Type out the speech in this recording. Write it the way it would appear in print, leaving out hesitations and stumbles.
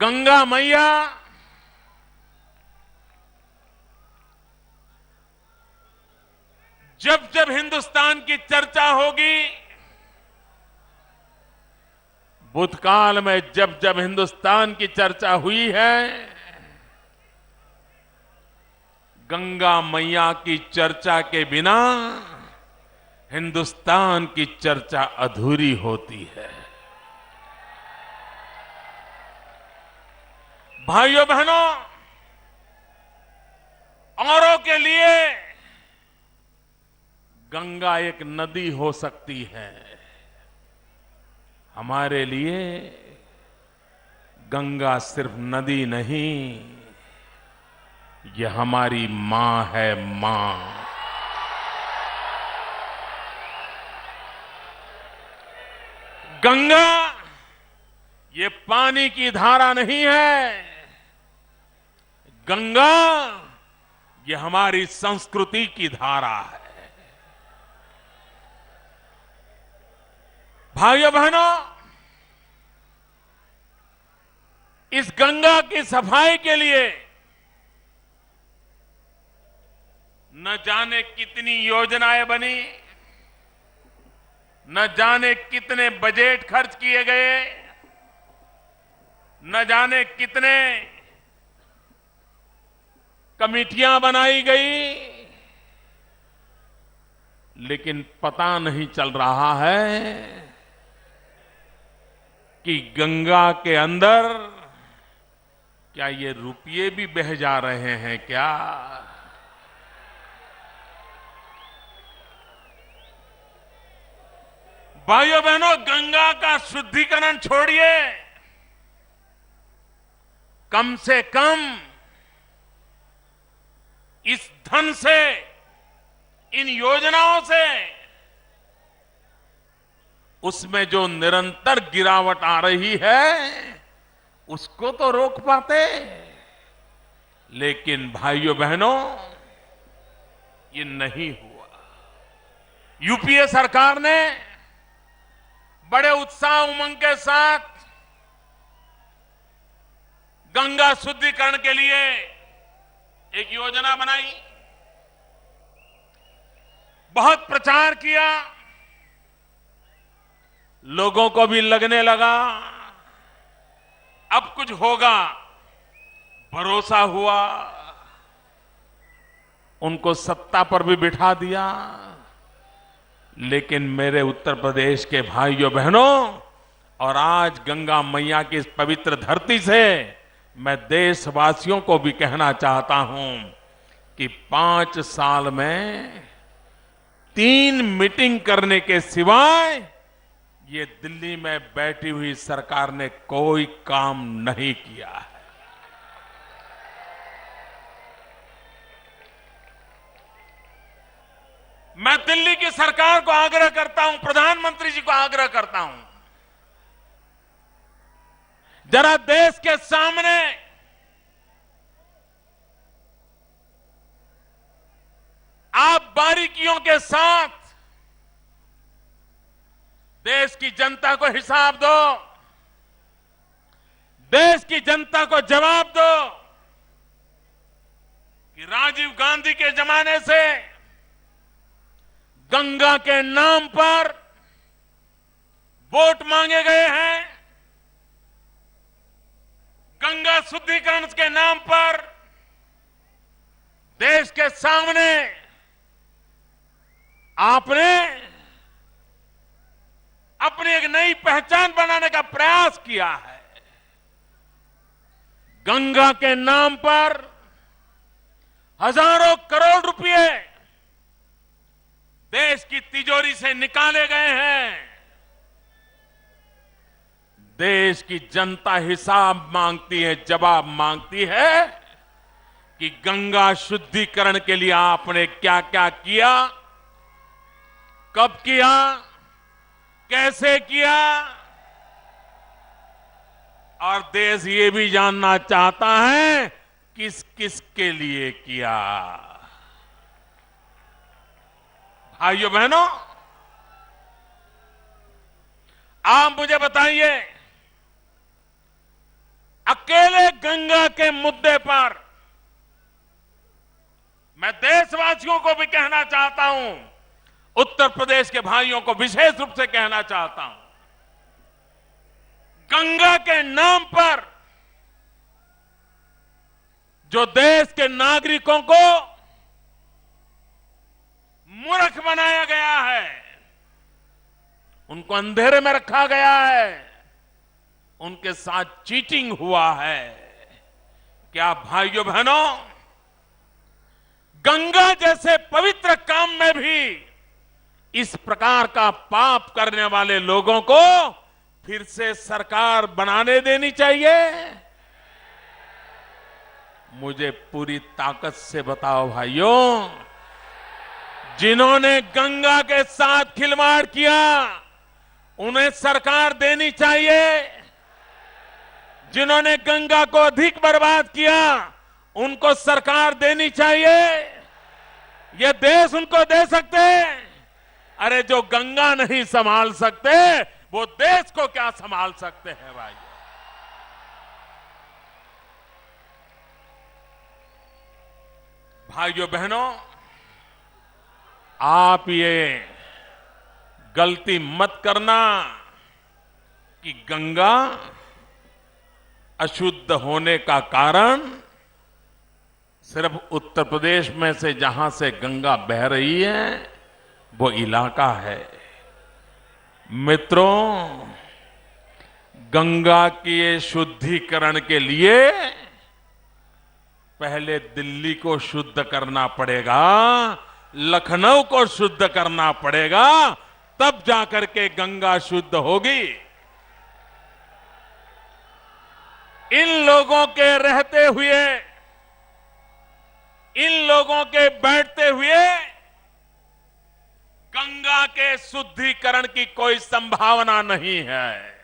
गंगा मैया जब जब हिंदुस्तान की चर्चा होगी, भूतकाल में जब जब हिंदुस्तान की चर्चा हुई है, गंगा मैया की चर्चा के बिना हिंदुस्तान की चर्चा अधूरी होती है। भाइयों बहनों, औरों के लिए गंगा एक नदी हो सकती है, हमारे लिए गंगा सिर्फ नदी नहीं, ये हमारी मां है, मां। गंगा ये पानी की धारा नहीं है, गंगा ये हमारी संस्कृति की धारा है। भाइयों बहनों, इस गंगा की सफाई के लिए न जाने कितनी योजनाएं बनी, न जाने कितने बजट खर्च किए गए, न जाने कितने कमिटियां बनाई गई, लेकिन पता नहीं चल रहा है कि गंगा के अंदर क्या ये रुपये भी बह जा रहे हैं क्या? भाइयों बहनों, गंगा का शुद्धिकरण छोड़िए, कम से कम इस धन से, इन योजनाओं से उसमें जो निरंतर गिरावट आ रही है उसको तो रोक पाते। लेकिन भाइयों बहनों, ये नहीं हुआ। यूपीए सरकार ने बड़े उत्साह उमंग के साथ गंगा शुद्धिकरण के लिए एक योजना बनाई, बहुत प्रचार किया, लोगों को भी लगने लगा अब कुछ होगा, भरोसा हुआ, उनको सत्ता पर भी बिठा दिया। लेकिन मेरे उत्तर प्रदेश के भाइयों बहनों, और आज गंगा मैया की इस पवित्र धरती से मैं देशवासियों को भी कहना चाहता हूं कि 5 साल में 3 मीटिंग करने के सिवाय ये दिल्ली में बैठी हुई सरकार ने कोई काम नहीं किया है। मैं दिल्ली की सरकार को आग्रह करता हूं, प्रधानमंत्री जी को आग्रह करता हूं, जरा देश के सामने आप बारीकियों के साथ देश की जनता को हिसाब दो, देश की जनता को जवाब दो कि राजीव गांधी के जमाने से गंगा के नाम पर वोट मांगे गए हैं, गंगा शुद्धिकरण के नाम पर देश के सामने आपने अपनी एक नई पहचान बनाने का प्रयास किया है। गंगा के नाम पर हजारों करोड़ रुपए देश की तिजोरी से निकाले गए हैं। देश की जनता हिसाब मांगती है, जवाब मांगती है कि गंगा शुद्धिकरण के लिए आपने क्या क्या किया, कब किया, कैसे किया, और देश ये भी जानना चाहता है किस किस के लिए किया। भाइयों बहनों, आप मुझे बताइए, अकेले गंगा के मुद्दे पर मैं देशवासियों को भी कहना चाहता हूं, उत्तर प्रदेश के भाइयों को विशेष रूप से कहना चाहता हूं, गंगा के नाम पर जो देश के नागरिकों को मूर्ख बनाया गया है, उनको अंधेरे में रखा गया है, उनके साथ चीटिंग हुआ है। क्या भाइयों बहनों, गंगा जैसे पवित्र काम में भी इस प्रकार का पाप करने वाले लोगों को फिर से सरकार बनाने देनी चाहिए? मुझे पूरी ताकत से बताओ भाइयों, जिन्होंने गंगा के साथ खिलवाड़ किया उन्हें सरकार देनी चाहिए, जिन्होंने गंगा को अधिक बर्बाद किया उनको सरकार देनी चाहिए। ये देश उनको दे सकते? अरे जो गंगा नहीं संभाल सकते वो देश को क्या संभाल सकते हैं भाई? भाइयों बहनों, आप ये गलती मत करना कि गंगा अशुद्ध होने का कारण सिर्फ उत्तर प्रदेश में से जहां से गंगा बह रही है वो इलाका है। मित्रों, गंगा के शुद्धिकरण के लिए पहले दिल्ली को शुद्ध करना पड़ेगा, लखनऊ को शुद्ध करना पड़ेगा, तब जाकर के गंगा शुद्ध होगी। इन लोगों के रहते हुए, इन लोगों के बैठते हुए गंगा के शुद्धिकरण की कोई संभावना नहीं है।